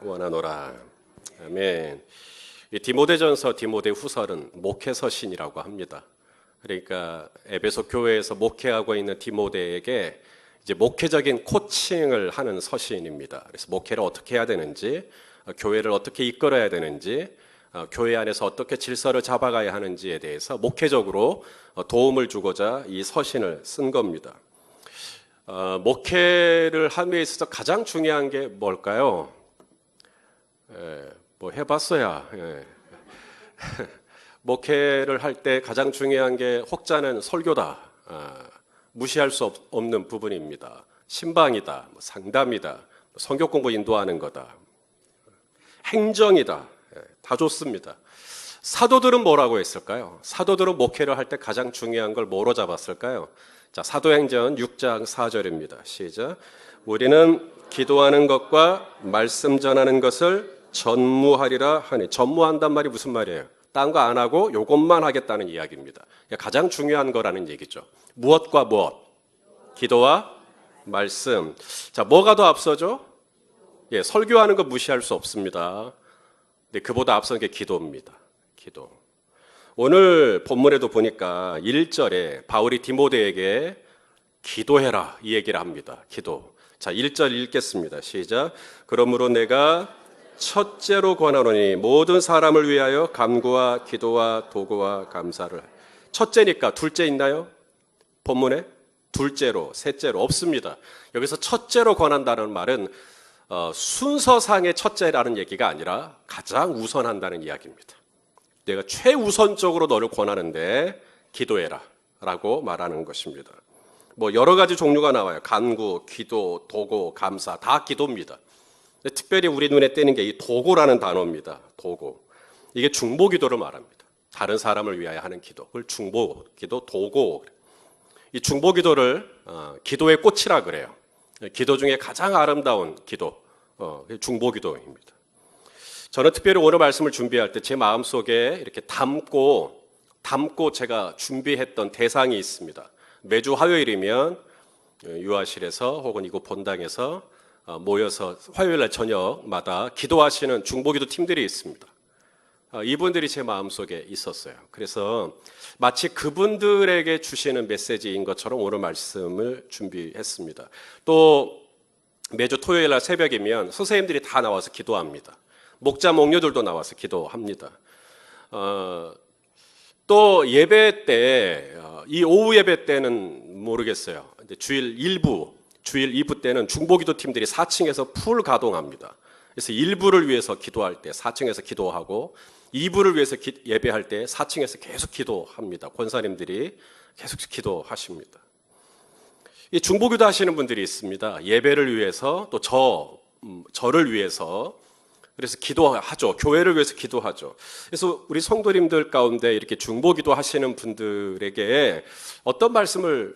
원하노라. 아멘. 이 디모데전서, 디모데후서는 목회서신이라고 합니다. 그러니까 에베소 교회에서 목회하고 있는 디모데에게 이제 목회적인 코칭을 하는 서신입니다. 그래서 목회를 어떻게 해야 되는지, 교회를 어떻게 이끌어야 되는지, 교회 안에서 어떻게 질서를 잡아가야 하는지에 대해서 목회적으로 도움을 주고자 이 서신을 쓴 겁니다. 목회를 함에 있어서 가장 중요한 게 뭘까요? 뭐 해봤어야. 목회를 할 때 가장 중요한 게 혹자는 설교다. 무시할 수 없는 부분입니다. 신방이다. 상담이다. 성경 공부 인도하는 거다. 행정이다. 다 좋습니다. 사도들은 뭐라고 했을까요? 사도들은 목회를 할 때 가장 중요한 걸 뭐로 잡았을까요? 자, 사도행전 6장 4절입니다. 시작. 우리는 기도하는 것과 말씀 전하는 것을 전무하리라 하니. 전무한단 말이 무슨 말이에요? 딴 거 안 하고 요것만 하겠다는 이야기입니다. 가장 중요한 거라는 얘기죠. 무엇과 무엇? 기도와 말씀. 자, 뭐가 더 앞서죠? 설교하는 거 무시할 수 없습니다. 근데 그보다 앞선 게 기도입니다. 기도. 오늘 본문에도 보니까 1절에 바울이 디모데에게 기도해라 이 얘기를 합니다. 기도. 자, 1절 읽겠습니다. 시작. 그러므로 내가 첫째로 권하노니 모든 사람을 위하여 간구와 기도와 도구와 감사를. 첫째니까 둘째 있나요? 본문에? 둘째로, 셋째로 없습니다. 여기서 첫째로 권한다는 말은 순서상의 첫째라는 얘기가 아니라 가장 우선한다는 이야기입니다. 내가 최우선적으로 너를 권하는데 기도해라 라고 말하는 것입니다. 뭐 여러 가지 종류가 나와요. 간구, 기도, 도구, 감사 다 기도입니다. 특별히 우리 눈에 띄는 게 이 도구라는 단어입니다. 도구. 이게 중보기도를 말합니다. 다른 사람을 위하여 하는 기도. 그걸 중보기도, 도구. 이 중보기도를 기도의 꽃이라 그래요. 기도 중에 가장 아름다운 기도, 중보기도입니다. 저는 특별히 오늘 말씀을 준비할 때 제 마음속에 이렇게 담고 제가 준비했던 대상이 있습니다. 매주 화요일이면 유아실에서 혹은 이곳 본당에서 모여서 화요일날 저녁마다 기도하시는 중보기도 팀들이 있습니다. 이분들이 제 마음속에 있었어요. 그래서 마치 그분들에게 주시는 메시지인 것처럼 오늘 말씀을 준비했습니다. 또 매주 토요일날 새벽이면 선생님들이 다 나와서 기도합니다. 목자, 목녀들도 나와서 기도합니다. 또 예배 때, 이 오후 예배 때는 모르겠어요. 주일 2부 때는 중보기도 팀들이 4층에서 풀 가동합니다. 그래서 1부를 위해서 기도할 때 4층에서 기도하고 2부를 위해서 예배할 때 4층에서 계속 기도합니다. 권사님들이 계속 기도하십니다. 이 중보기도 하시는 분들이 있습니다. 예배를 위해서 또 저를 위해서 그래서 기도하죠. 교회를 위해서 기도하죠. 그래서 우리 성도님들 가운데 이렇게 중보기도 하시는 분들에게 어떤 말씀을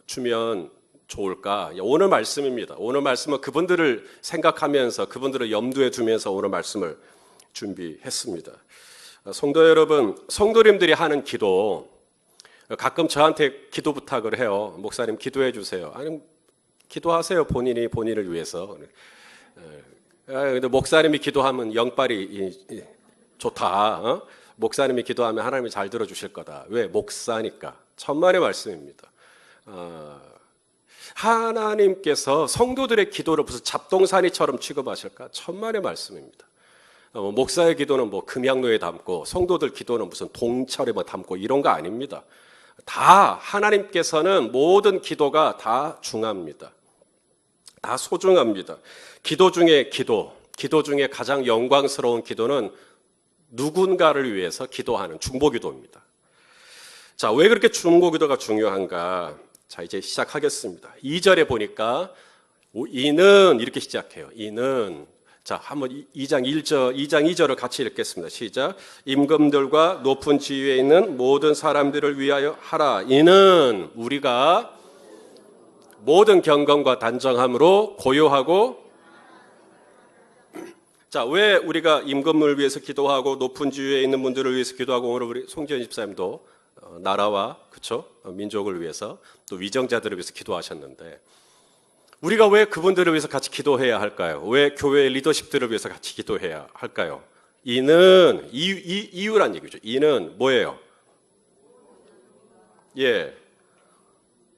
주면 좋을까? 오늘 말씀입니다. 오늘 말씀은 그분들을 생각하면서 그분들을 염두에 두면서 오늘 말씀을 준비했습니다. 성도 여러분, 성도님들이 하는 기도 가끔 저한테 기도 부탁을 해요. 목사님 기도해 주세요. 아니 기도하세요. 본인을 위해서. 근데 목사님이 기도하면 영빨이 좋다. 목사님이 기도하면 하나님이 잘 들어주실 거다. 왜? 목사니까. 천만의 말씀입니다. 하나님께서 성도들의 기도를 무슨 잡동사니처럼 취급하실까? 천만의 말씀입니다. 목사의 기도는 뭐 금양로에 담고 성도들 기도는 무슨 동철에 뭐 담고 이런 거 아닙니다. 다 하나님께서는 모든 기도가 다 중요합니다. 다 소중합니다. 기도 중에 가장 영광스러운 기도는 누군가를 위해서 기도하는 중보기도입니다. 자, 왜 그렇게 중보기도가 중요한가? 자, 이제 시작하겠습니다. 2절에 보니까 이는 이렇게 시작해요. 이는 자, 한번 2장 2절을 같이 읽겠습니다. 시작. 임금들과 높은 지위에 있는 모든 사람들을 위하여 하라. 이는 우리가 모든 경건과 단정함으로 고요하고. 자, 왜 우리가 임금을 위해서 기도하고 높은 지위에 있는 분들을 위해서 기도하고 오늘 우리 송지현 집사님도 나라와 그렇죠? 민족을 위해서 또 위정자들을 위해서 기도하셨는데 우리가 왜 그분들을 위해서 같이 기도해야 할까요? 왜 교회 리더십들을 위해서 같이 기도해야 할까요? 이유란 얘기죠. 이는 뭐예요? 예.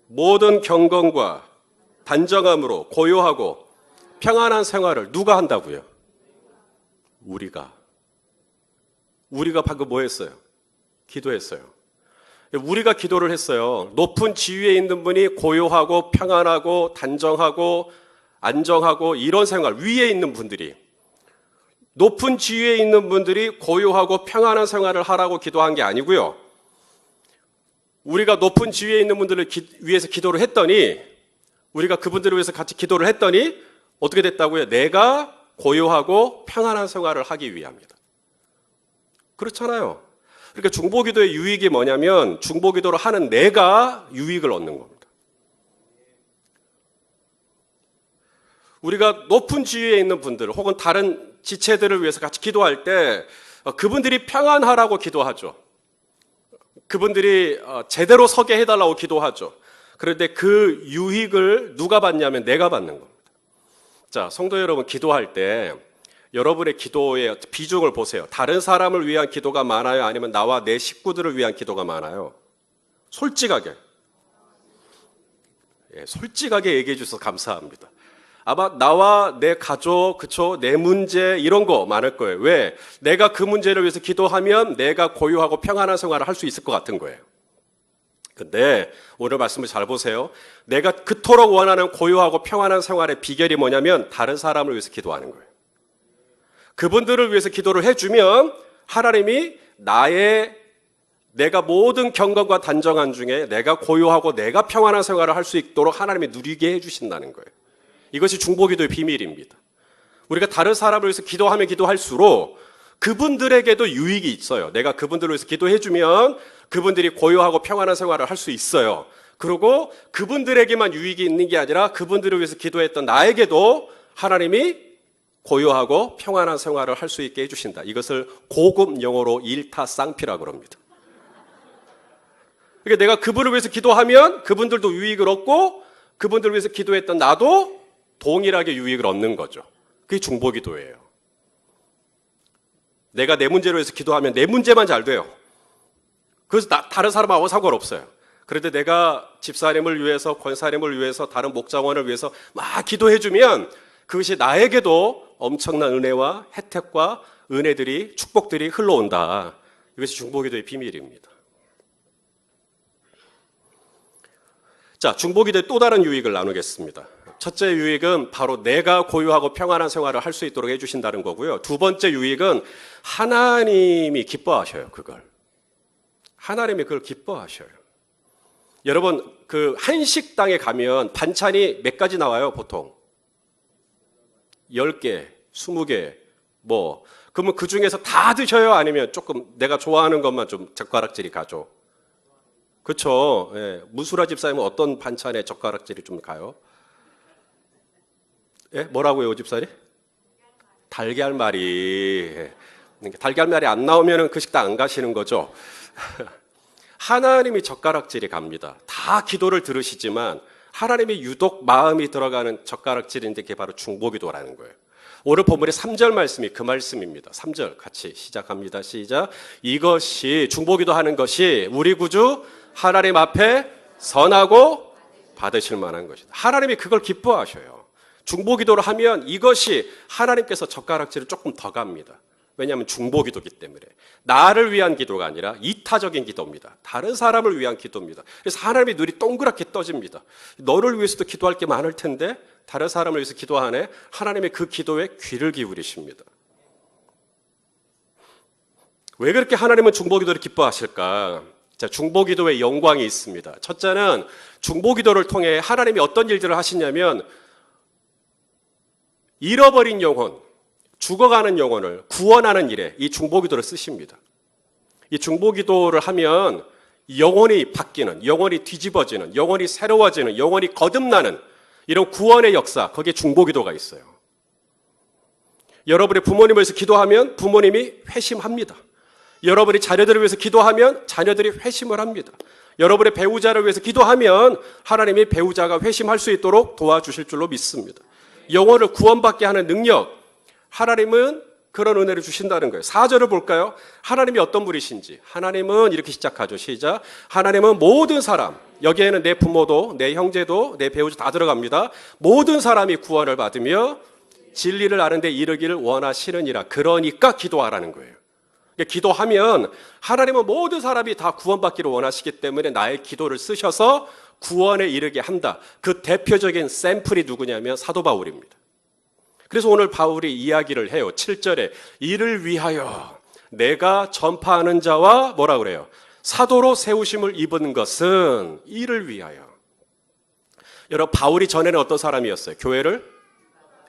모든 경건과 단정함으로 고요하고 평안한 생활을 누가 한다고요? 우리가 방금 뭐 했어요? 기도했어요. 우리가 기도를 했어요. 높은 지위에 있는 분이 고요하고 평안하고 단정하고 안정하고 이런 생활, 위에 있는 분들이, 높은 지위에 있는 분들이 고요하고 평안한 생활을 하라고 기도한 게 아니고요. 우리가 높은 지위에 있는 분들을 위해서 기도를 했더니, 우리가 그분들을 위해서 같이 기도를 했더니 어떻게 됐다고요? 내가 고요하고 평안한 생활을 하기 위함이다. 그렇잖아요. 그러니까 중보기도의 유익이 뭐냐면 중보기도를 하는 내가 유익을 얻는 겁니다. 우리가 높은 지위에 있는 분들 혹은 다른 지체들을 위해서 같이 기도할 때 그분들이 평안하라고 기도하죠. 그분들이 제대로 서게 해달라고 기도하죠. 그런데 그 유익을 누가 받냐면 내가 받는 겁니다. 자, 성도 여러분, 기도할 때 여러분의 기도의 비중을 보세요. 다른 사람을 위한 기도가 많아요? 아니면 나와 내 식구들을 위한 기도가 많아요? 솔직하게. 예, 솔직하게 얘기해 주셔서 감사합니다. 아마 나와 내 가족, 그쵸? 내 문제 이런 거 많을 거예요. 왜? 내가 그 문제를 위해서 기도하면 내가 고요하고 평안한 생활을 할 수 있을 것 같은 거예요. 근데 오늘 말씀을 잘 보세요. 내가 그토록 원하는 고요하고 평안한 생활의 비결이 뭐냐면 다른 사람을 위해서 기도하는 거예요. 그분들을 위해서 기도를 해주면 하나님이 내가 모든 경건과 단정한 중에 내가 고요하고 내가 평안한 생활을 할 수 있도록 하나님이 누리게 해주신다는 거예요. 이것이 중보기도의 비밀입니다. 우리가 다른 사람을 위해서 기도하면 기도할수록 그분들에게도 유익이 있어요. 내가 그분들을 위해서 기도해주면 그분들이 고요하고 평안한 생활을 할 수 있어요. 그리고 그분들에게만 유익이 있는 게 아니라 그분들을 위해서 기도했던 나에게도 하나님이 고요하고 평안한 생활을 할 수 있게 해주신다. 이것을 고급 영어로 일타쌍피라고 합니다. 그러니까 내가 그분을 위해서 기도하면 그분들도 유익을 얻고 그분들을 위해서 기도했던 나도 동일하게 유익을 얻는 거죠. 그게 중보기도예요. 내가 내 문제를 위해서 기도하면 내 문제만 잘 돼요. 그래서 다른 사람하고 상관없어요. 그런데 내가 집사님을 위해서, 권사님을 위해서, 다른 목장원을 위해서 막 기도해주면 그것이 나에게도 엄청난 은혜와 혜택과 은혜들이, 축복들이 흘러온다. 이것이 중보기도의 비밀입니다. 자, 중보기도의 또 다른 유익을 나누겠습니다. 첫째 유익은 바로 내가 고요하고 평안한 생활을 할 수 있도록 해주신다는 거고요. 두 번째 유익은 하나님이 기뻐하셔요, 그걸. 하나님이 그걸 기뻐하셔요. 여러분, 그 한식당에 가면 반찬이 몇 가지 나와요, 보통? 10개, 20개, 그러면 그 중에서 다 드셔요? 아니면 조금 내가 좋아하는 것만 좀 젓가락질이 가죠? 그쵸? 예. 무수라 집사님은 어떤 반찬에 젓가락질이 좀 가요? 예? 뭐라고요, 집사님? 달걀말이. 예. 달걀말이 안 나오면 그 식당 안 가시는 거죠? 하나님이 젓가락질이 갑니다. 다 기도를 들으시지만 하나님이 유독 마음이 들어가는 젓가락질인데 그게 바로 중보기도라는 거예요. 오늘 본문의 3절 말씀이 그 말씀입니다. 3절 같이 시작합니다. 시작. 이것이 중보기도 하는 것이 우리 구주 하나님 앞에 선하고 받으실 만한 것이다. 하나님이 그걸 기뻐하셔요. 중보기도를 하면 이것이 하나님께서 젓가락질을 조금 더 갑니다. 왜냐하면 중보기도이기 때문에. 나를 위한 기도가 아니라 이타적인 기도입니다. 다른 사람을 위한 기도입니다. 그래서 하나님의 눈이 동그랗게 떠집니다. 너를 위해서도 기도할 게 많을 텐데 다른 사람을 위해서 기도하네. 하나님의 그 기도에 귀를 기울이십니다. 왜 그렇게 하나님은 중보기도를 기뻐하실까? 자, 중보기도의 영광이 있습니다. 첫째는 중보기도를 통해 하나님이 어떤 일들을 하시냐면 잃어버린 영혼, 죽어가는 영혼을 구원하는 일에 이 중보기도를 쓰십니다. 이 중보기도를 하면 영혼이 바뀌는, 영혼이 뒤집어지는, 영혼이 새로워지는, 영혼이 거듭나는 이런 구원의 역사, 거기에 중보기도가 있어요. 여러분의 부모님을 위해서 기도하면 부모님이 회심합니다. 여러분이 자녀들을 위해서 기도하면 자녀들이 회심을 합니다. 여러분의 배우자를 위해서 기도하면 하나님이 배우자가 회심할 수 있도록 도와주실 줄로 믿습니다. 영혼을 구원받게 하는 능력, 하나님은 그런 은혜를 주신다는 거예요. 4절을 볼까요? 하나님이 어떤 분이신지. 하나님은 이렇게 시작하죠. 시작. 하나님은 모든 사람, 여기에는 내 부모도 내 형제도 내 배우자 다 들어갑니다. 모든 사람이 구원을 받으며 진리를 아는 데 이르기를 원하시느니라. 그러니까 기도하라는 거예요. 기도하면 하나님은 모든 사람이 다 구원받기를 원하시기 때문에 나의 기도를 쓰셔서 구원에 이르게 한다. 그 대표적인 샘플이 누구냐면 사도 바울입니다. 그래서 오늘 바울이 이야기를 해요. 7절에 이를 위하여 내가 전파하는 자와 뭐라 그래요? 사도로 세우심을 입은 것은 이를 위하여. 여러분, 바울이 전에는 어떤 사람이었어요? 교회를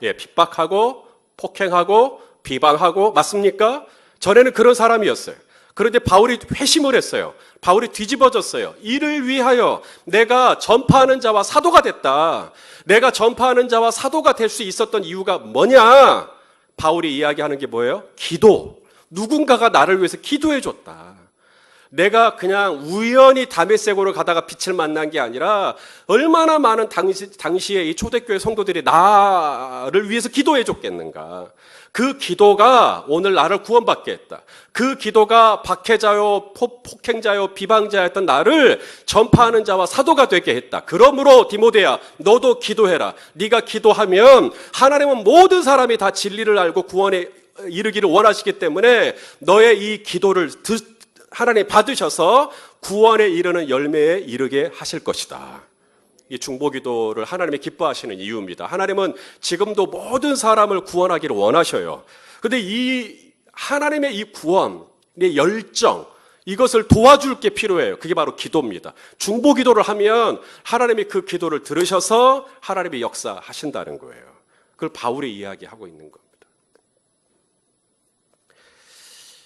핍박하고 폭행하고 비방하고, 맞습니까? 전에는 그런 사람이었어요. 그런데 바울이 회심을 했어요. 바울이 뒤집어졌어요. 이를 위하여 내가 전파하는 자와 사도가 됐다. 내가 전파하는 자와 사도가 될 수 있었던 이유가 뭐냐? 바울이 이야기하는 게 뭐예요? 기도. 누군가가 나를 위해서 기도해 줬다. 내가 그냥 우연히 다메섹으로 가다가 빛을 만난 게 아니라 얼마나 많은 당시에 이 초대교회 성도들이 나를 위해서 기도해 줬겠는가. 그 기도가 오늘 나를 구원받게 했다. 그 기도가 박해자요, 폭행자요, 비방자였던 나를 전파하는 자와 사도가 되게 했다. 그러므로 디모데야, 너도 기도해라. 네가 기도하면 하나님은 모든 사람이 다 진리를 알고 구원에 이르기를 원하시기 때문에 너의 이 기도를 하나님 받으셔서 구원에 이르는 열매에 이르게 하실 것이다. 이 중보기도를 하나님이 기뻐하시는 이유입니다. 하나님은 지금도 모든 사람을 구원하기를 원하셔요. 그런데 이 하나님의 이 구원의 열정, 이것을 도와줄 게 필요해요. 그게 바로 기도입니다. 중보기도를 하면 하나님이 그 기도를 들으셔서 하나님이 역사하신다는 거예요. 그걸 바울이 이야기하고 있는 겁니다.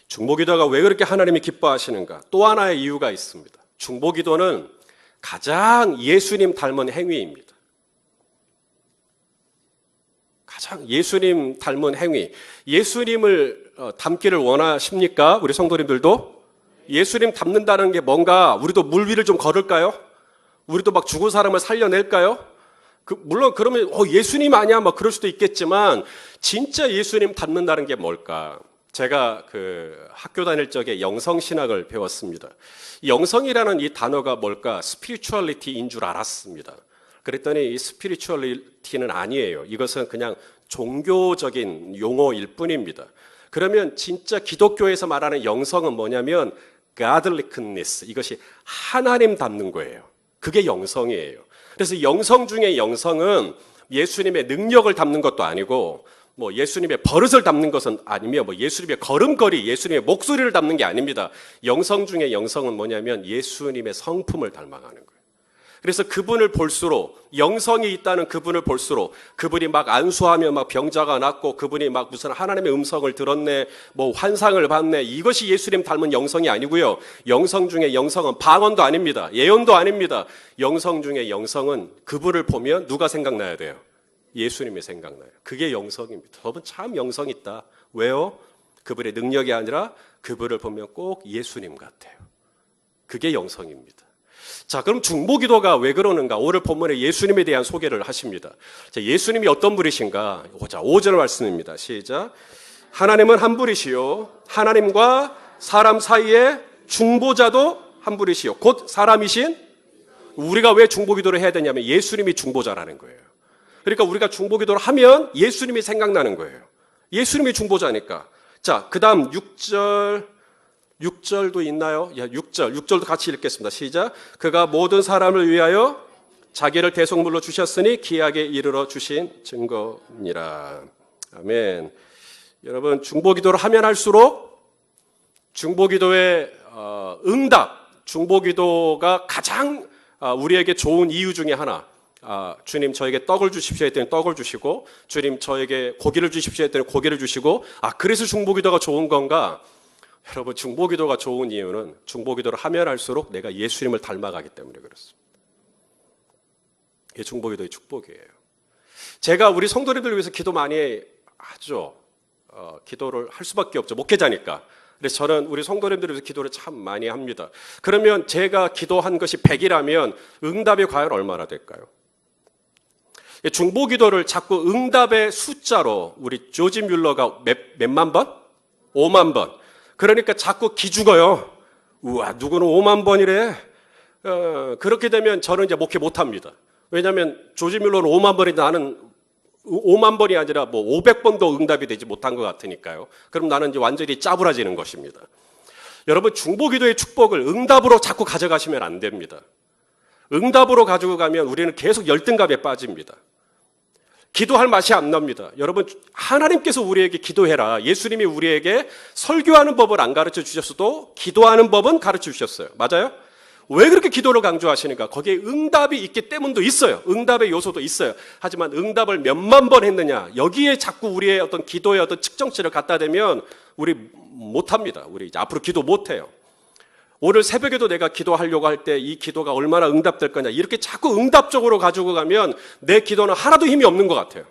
중보기도가 왜 그렇게 하나님이 기뻐하시는가? 또 하나의 이유가 있습니다. 중보기도는 가장 예수님 닮은 행위입니다. 가장 예수님 닮은 행위. 예수님을 닮기를 원하십니까? 우리 성도님들도? 예수님 닮는다는 게 뭔가 우리도 물 위를 좀 걸을까요? 우리도 막 죽은 사람을 살려낼까요? 물론 그러면 예수님 아니야? 막 그럴 수도 있겠지만 진짜 예수님 닮는다는 게 뭘까? 제가 학교 다닐 적에 영성신학을 배웠습니다. 영성이라는 이 단어가 뭘까? 스피리추얼리티인 줄 알았습니다. 그랬더니 이 스피리추얼리티는 아니에요. 이것은 그냥 종교적인 용어일 뿐입니다. 그러면 진짜 기독교에서 말하는 영성은 뭐냐면 godlikeness, 이것이 하나님 닮는 거예요. 그게 영성이에요. 그래서 영성 중에 영성은 예수님의 능력을 담는 것도 아니고 예수님의 버릇을 담는 것은 아니며 예수님의 걸음걸이, 예수님의 목소리를 담는 게 아닙니다. 영성 중에 영성은 뭐냐면 예수님의 성품을 닮아가는 거예요. 그래서 그분을 볼수록, 영성이 있다는 그분을 볼수록 그분이 막 안수하며 막 병자가 낫고 그분이 막 무슨 하나님의 음성을 들었네, 환상을 봤네, 이것이 예수님 닮은 영성이 아니고요. 영성 중에 영성은 방언도 아닙니다. 예언도 아닙니다. 영성 중에 영성은 그분을 보면 누가 생각나야 돼요? 예수님이 생각나요. 그게 영성입니다. 여러분 참 영성 있다. 왜요? 그분의 능력이 아니라 그분을 보면 꼭 예수님 같아요. 그게 영성입니다. 자, 그럼 중보기도가 왜 그러는가? 오늘 본문에 예수님에 대한 소개를 하십니다. 자, 예수님이 어떤 분이신가? 자, 5절 말씀입니다. 시작. 하나님은 한 분이시요 하나님과 사람 사이에 중보자도 한 분이시요 곧 사람이신. 우리가 왜 중보기도를 해야 되냐면 예수님이 중보자라는 거예요. 그러니까 우리가 중보기도를 하면 예수님이 생각나는 거예요. 예수님이 중보자니까. 자, 그 다음 6절도 있나요? 6절도 같이 읽겠습니다. 시작. 그가 모든 사람을 위하여 자기를 대속물로 주셨으니 기약에 이르러 주신 증거니라. 아멘. 여러분, 중보기도를 하면 할수록 중보기도의 응답, 중보기도가 가장 우리에게 좋은 이유 중에 하나. 주님 저에게 떡을 주십시오 했더니 떡을 주시고, 주님 저에게 고기를 주십시오 했더니 고기를 주시고, 그래서 중보기도가 좋은 건가? 여러분, 중보기도가 좋은 이유는 중보기도를 하면 할수록 내가 예수님을 닮아가기 때문에 그렇습니다. 이게 중보기도의 축복이에요. 제가 우리 성도님들 위해서 기도 많이 하죠. 기도를 할 수밖에 없죠. 목회자니까. 그래서 저는 우리 성도님들을 위해서 기도를 참 많이 합니다. 그러면 제가 기도한 것이 100이라면 응답이 과연 얼마나 될까요? 중보기도를 자꾸 응답의 숫자로 우리 조지 뮬러가 몇만 번? 5만 번. 그러니까 자꾸 기죽어요. 우와, 누구는 5만 번이래. 그렇게 되면 저는 이제 목회 못합니다. 왜냐하면 조지 뮬러는 5만 번이 나는 5만 번이 아니라 뭐 500번도 응답이 되지 못한 것 같으니까요. 그럼 나는 이제 완전히 짜부라지는 것입니다. 여러분, 중보기도의 축복을 응답으로 자꾸 가져가시면 안 됩니다. 응답으로 가지고 가면 우리는 계속 열등감에 빠집니다. 기도할 맛이 안 납니다. 여러분, 하나님께서 우리에게 기도해라. 예수님이 우리에게 설교하는 법을 안 가르쳐 주셨어도 기도하는 법은 가르쳐 주셨어요. 맞아요? 왜 그렇게 기도를 강조하시는가? 거기에 응답이 있기 때문도 있어요. 응답의 요소도 있어요. 하지만 응답을 몇만 번 했느냐? 여기에 자꾸 우리의 어떤 기도의 어떤 측정치를 갖다 대면 우리 못합니다. 우리 이제 앞으로 기도 못해요. 오늘 새벽에도 내가 기도하려고 할 때 이 기도가 얼마나 응답될 거냐, 이렇게 자꾸 응답적으로 가지고 가면 내 기도는 하나도 힘이 없는 것 같아요.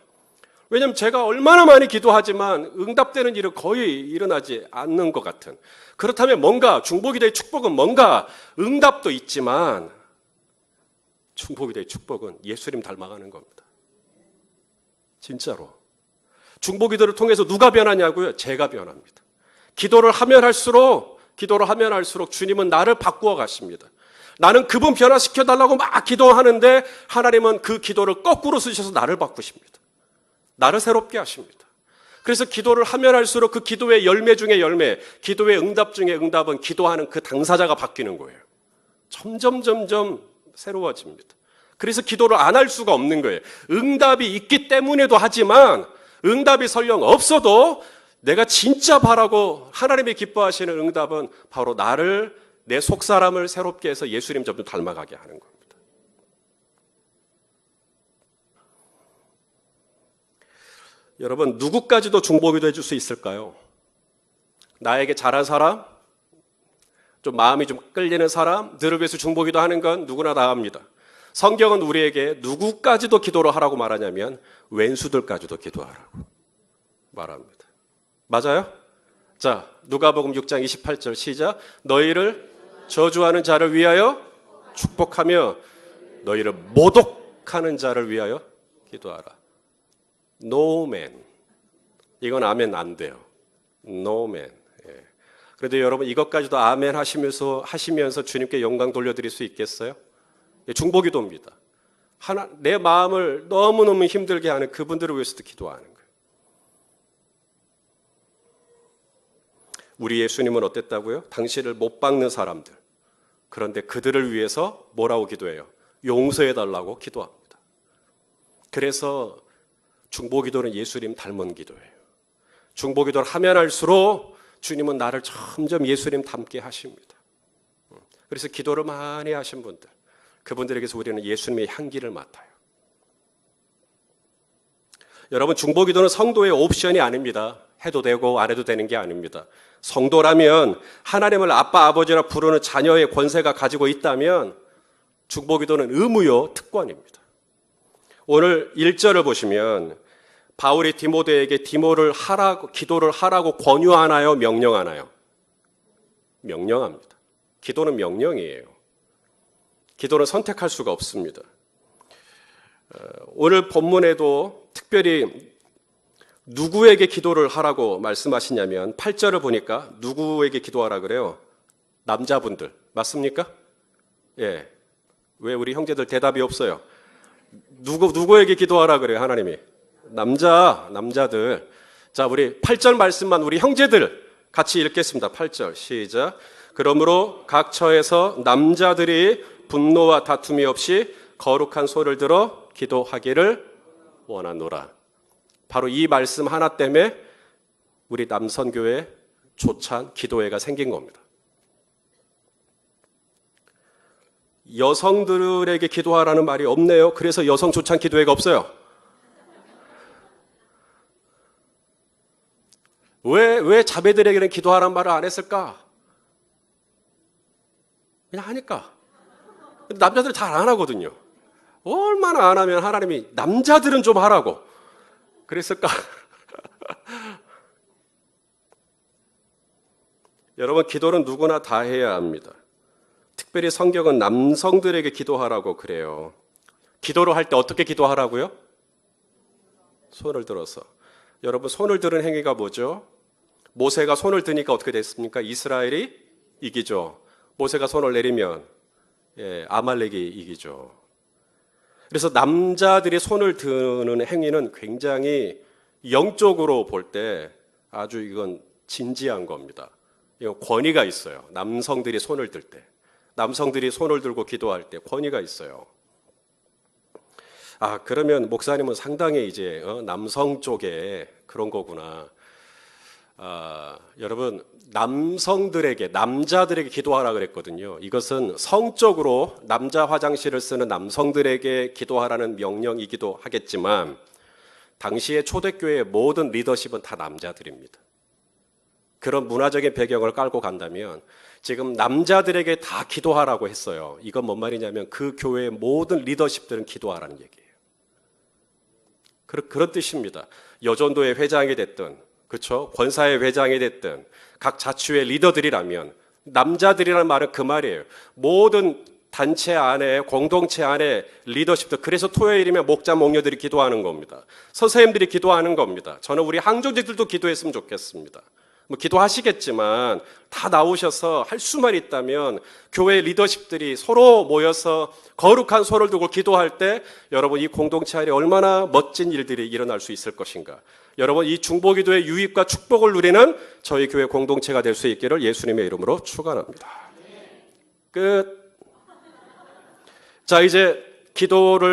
왜냐하면 제가 얼마나 많이 기도하지만 응답되는 일은 거의 일어나지 않는 것 같은. 그렇다면 뭔가 중보기도의 축복은 뭔가 응답도 있지만 중보기도의 축복은 예수님 닮아가는 겁니다. 진짜로. 중보기도를 통해서 누가 변하냐고요? 제가 변합니다. 기도를 하면 할수록 주님은 나를 바꾸어 가십니다. 나는 그분 변화시켜 달라고 막 기도하는데 하나님은 그 기도를 거꾸로 쓰셔서 나를 바꾸십니다. 나를 새롭게 하십니다. 그래서 기도를 하면 할수록 그 기도의 열매 중에 열매, 기도의 응답 중에 응답은 기도하는 그 당사자가 바뀌는 거예요. 점점 새로워집니다. 그래서 기도를 안 할 수가 없는 거예요. 응답이 있기 때문에도 하지만 응답이 설령 없어도 내가 진짜 바라고 하나님이 기뻐하시는 응답은 바로 나를, 내 속사람을 새롭게 해서 예수님 좀 닮아가게 하는 겁니다. 여러분, 누구까지도 중보기도 해줄 수 있을까요? 나에게 잘한 사람, 좀 마음이 좀 끌리는 사람들을 위해서 중보기도 하는 건 누구나 다 합니다. 성경은 우리에게 누구까지도 기도를 하라고 말하냐면 왼수들까지도 기도하라고 말합니다. 맞아요? 자, 누가복음 6장 28절 시작. 너희를 저주하는 자를 위하여 축복하며 너희를 모독하는 자를 위하여 기도하라. No man. 이건 아멘 안 돼요. No man. 예. 그래도 여러분 이것까지도 아멘 하시면서 주님께 영광 돌려드릴 수 있겠어요? 예, 중보기도입니다. 내 마음을 너무너무 힘들게 하는 그분들을 위해서도 기도하는 거예요. 우리 예수님은 어땠다고요? 당신을 못 박는 사람들. 그런데 그들을 위해서 뭐라고 기도해요? 용서해달라고 기도합니다. 그래서 중보기도는 예수님 닮은 기도예요. 중보기도를 하면 할수록 주님은 나를 점점 예수님 닮게 하십니다. 그래서 기도를 많이 하신 분들, 그분들에게서 우리는 예수님의 향기를 맡아요. 여러분, 중보기도는 성도의 옵션이 아닙니다. 해도 되고 안 해도 되는 게 아닙니다. 성도라면 하나님을 아빠, 아버지라 부르는 자녀의 권세가 가지고 있다면 중보기도는 의무요, 특권입니다. 오늘 1절을 보시면 바울이 디모데에게 기도를 하라고 권유하나요? 명령하나요? 명령합니다. 기도는 명령이에요. 기도는 선택할 수가 없습니다. 오늘 본문에도 특별히 누구에게 기도를 하라고 말씀하시냐면 8절을 보니까 누구에게 기도하라 그래요? 남자분들. 맞습니까? 예. 왜 우리 형제들 대답이 없어요? 누구에게 기도하라 그래요, 하나님이? 남자들. 자, 우리 8절 말씀만 우리 형제들 같이 읽겠습니다. 8절 시작. 그러므로 각 처에서 남자들이 분노와 다툼이 없이 거룩한 소리를 들어 기도하기를 원하노라. 바로 이 말씀 하나 때문에 우리 남선교회 조찬 기도회가 생긴 겁니다. 여성들에게 기도하라는 말이 없네요. 그래서 여성 조찬 기도회가 없어요. 왜 자매들에게는 기도하라는 말을 안 했을까? 그냥 하니까. 남자들 잘 안 하거든요. 얼마나 안 하면 하나님이 남자들은 좀 하라고 그랬을까? 여러분, 기도는 누구나 다 해야 합니다. 특별히 성경은 남성들에게 기도하라고 그래요. 기도를 할 때 어떻게 기도하라고요? 손을 들어서. 여러분, 손을 드는 행위가 뭐죠? 모세가 손을 드니까 어떻게 됐습니까? 이스라엘이 이기죠. 모세가 손을 내리면 아말렉이 이기죠. 그래서 남자들이 손을 드는 행위는 굉장히 영적으로 볼 때 아주 이건 진지한 겁니다. 이건 권위가 있어요. 남성들이 손을 들 때. 남성들이 손을 들고 기도할 때 권위가 있어요. 그러면 목사님은 상당히 이제 남성 쪽에 그런 거구나. 여러분, 남자들에게 기도하라 그랬거든요. 이것은 성적으로 남자 화장실을 쓰는 남성들에게 기도하라는 명령이기도 하겠지만, 당시의 초대교회의 모든 리더십은 다 남자들입니다. 그런 문화적인 배경을 깔고 간다면, 지금 남자들에게 다 기도하라고 했어요. 이건 뭔 말이냐면 그 교회의 모든 리더십들은 기도하라는 얘기예요. 그런 뜻입니다. 여전도의 회장이 됐든, 그렇죠? 권사의 회장이 됐든 각 자치회 리더들이라면 남자들이라는 말은 그 말이에요. 모든 단체 안에 공동체 안에 리더십들. 그래서 토요일이면 목자 목녀들이 기도하는 겁니다. 선생님들이 기도하는 겁니다. 저는 우리 항조직들도 기도했으면 좋겠습니다. 기도하시겠지만 다 나오셔서 할 수만 있다면 교회 리더십들이 서로 모여서 거룩한 손을 두고 기도할 때 여러분, 이 공동체 안에 얼마나 멋진 일들이 일어날 수 있을 것인가. 여러분, 이 중보기도의 유익과 축복을 누리는 저희 교회 공동체가 될 수 있기를 예수님의 이름으로 축원합니다. 끝. 자, 이제 기도를